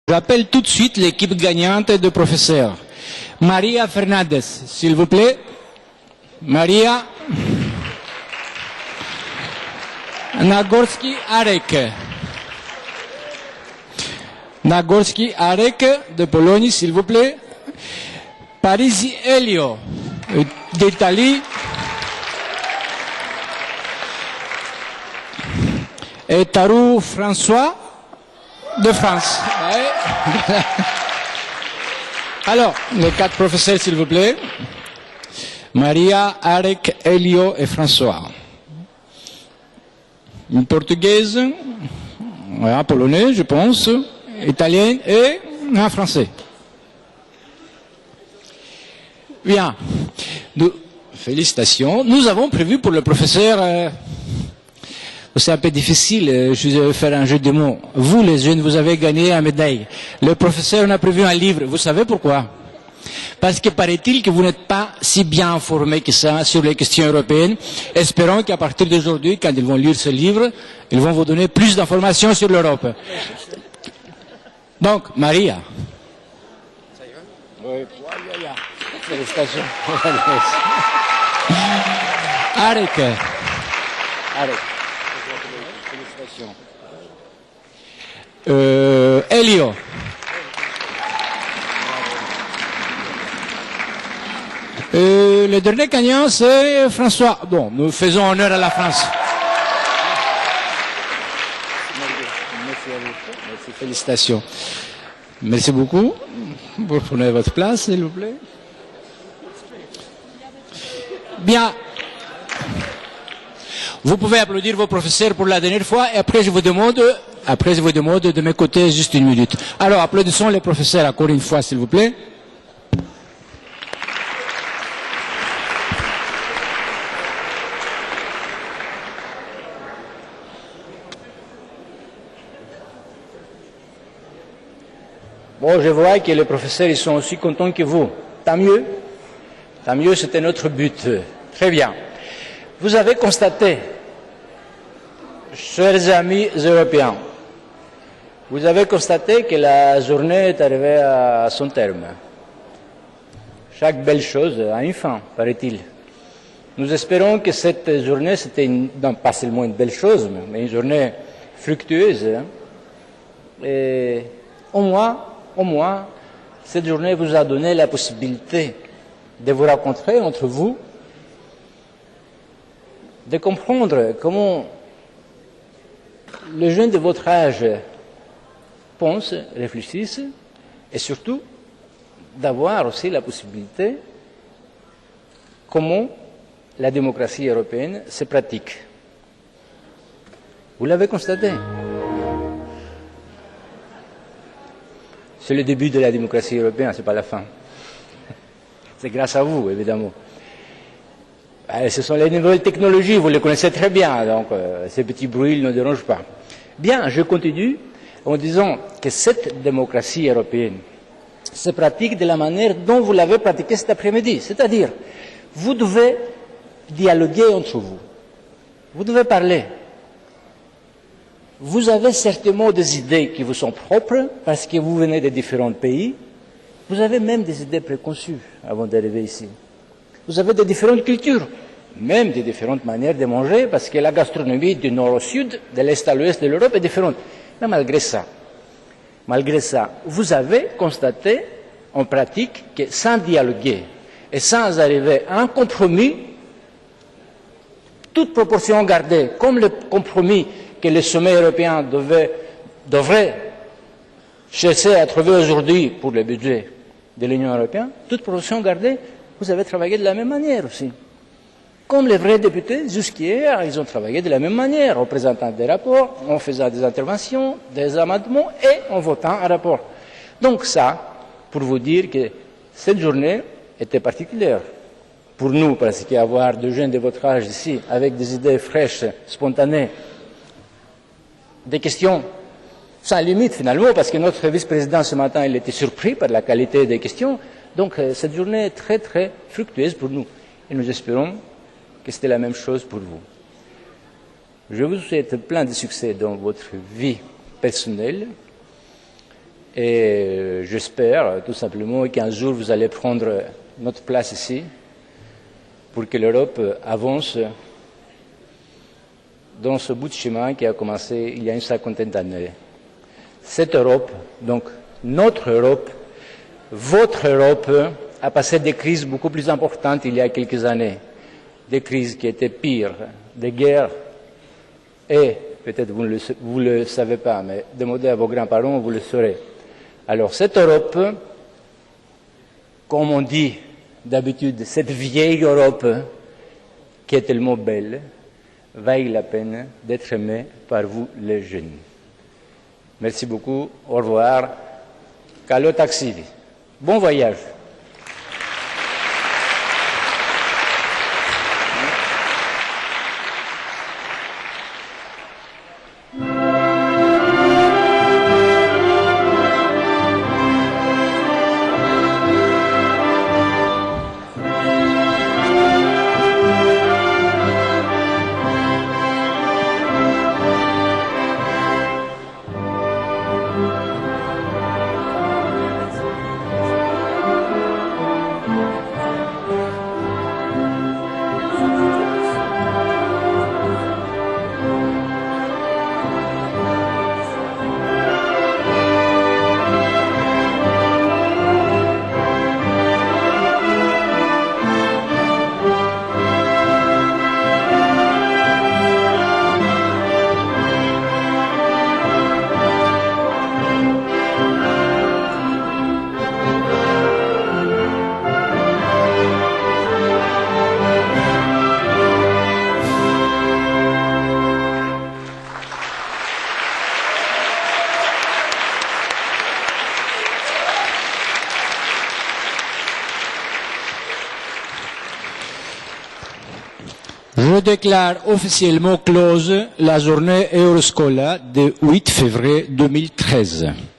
J'appelle tout de suite l'équipe gagnante de professeurs. Maria Fernandez, s'il vous plaît. Maria. Nagorski Arek. Nagorski Arek de Pologne, s'il vous plaît. Parisi Elio d'Italie. Et Tarou François de France. Ouais. Alors, les quatre professeurs, s'il vous plaît. Maria, Arek, Elio et François. Une portugaise, un polonais, je pense, italien et un français. Bien. Félicitations. Nous avons prévu pour le professeur... c'est un peu difficile, je vais faire un jeu de mots. Vous, les jeunes, vous avez gagné une médaille. Le professeur en a prévu un livre. Vous savez pourquoi? Parce que paraît-il que vous n'êtes pas si bien informés que ça sur les questions européennes. Espérons qu'à partir d'aujourd'hui, quand ils vont lire ce livre, ils vont vous donner plus d'informations sur l'Europe. Donc, Maria. Ça y va? Oui. Félicitations. Arek. Arek. Elio. Le dernier gagnant, c'est François. Bon, nous faisons honneur à la France. Merci à vous. Merci, félicitations. Merci beaucoup. Vous prenez votre place, s'il vous plaît. Bien. Vous pouvez applaudir vos professeurs pour la dernière fois et après je vous demande de m'écouter juste une minute. Alors applaudissons les professeurs encore une fois s'il vous plaît. Bon, je vois que les professeurs ils sont aussi contents que vous. Tant mieux. Tant mieux, c'était notre but. Très bien. Vous avez constaté, chers amis européens, vous avez constaté que la journée est arrivée à son terme. Chaque belle chose a une fin, paraît-il. Nous espérons que cette journée, c'était pas seulement une belle chose, mais une journée fructueuse. Et au moins, cette journée vous a donné la possibilité de vous rencontrer entre vous, de comprendre comment les jeunes de votre âge pensent, réfléchissent, et surtout d'avoir aussi la possibilité comment la démocratie européenne se pratique. Vous l'avez constaté. C'est le début de la démocratie européenne, ce n'est pas la fin. C'est grâce à vous, évidemment. Ce sont les nouvelles technologies, vous les connaissez très bien, donc ces petits bruits ne dérangent pas. Bien, je continue en disant que cette démocratie européenne se pratique de la manière dont vous l'avez pratiquée cet après-midi. C'est-à-dire, vous devez dialoguer entre vous. Vous devez parler. Vous avez certainement des idées qui vous sont propres parce que vous venez de différents pays. Vous avez même des idées préconçues avant d'arriver ici. Vous avez de différentes cultures, même de différentes manières de manger, parce que la gastronomie du nord au sud, de l'est à l'ouest de l'Europe est différente. Mais malgré ça, vous avez constaté en pratique que sans dialoguer et sans arriver à un compromis, toute proportion gardée, comme le compromis que le sommet européen devrait chercher à trouver aujourd'hui pour le budget de l'Union européenne, toute proportion gardée, vous avez travaillé de la même manière aussi. Comme les vrais députés, jusqu'hier, ils ont travaillé de la même manière, en présentant des rapports, en faisant des interventions, des amendements et en votant un rapport. Donc ça, pour vous dire que cette journée était particulière pour nous, parce qu'avoir des jeunes de votre âge ici, avec des idées fraîches, spontanées, des questions sans limite finalement, parce que notre vice-président ce matin, il était surpris par la qualité des questions. Donc cette journée est très très fructueuse pour nous. Et nous espérons que c'était la même chose pour vous. Je vous souhaite plein de succès dans votre vie personnelle Et j'espère tout simplement qu'un jour vous allez prendre notre place ici pour que l'Europe avance dans ce bout de chemin qui a commencé il y a une cinquantaine d'années. Cette Europe, donc notre Europe, votre Europe, a passé des crises beaucoup plus importantes il y a quelques années, des crises qui étaient pires, des guerres, et peut-être vous ne le savez pas, mais demandez à vos grands-parents, vous le saurez. Alors cette Europe, comme on dit d'habitude, cette vieille Europe qui est tellement belle, vaille la peine d'être aimée par vous les jeunes. Merci beaucoup, au revoir, Καλό ταξίδι. Bon voyage. Je déclare officiellement close la journée Euroscola du 8 février 2013.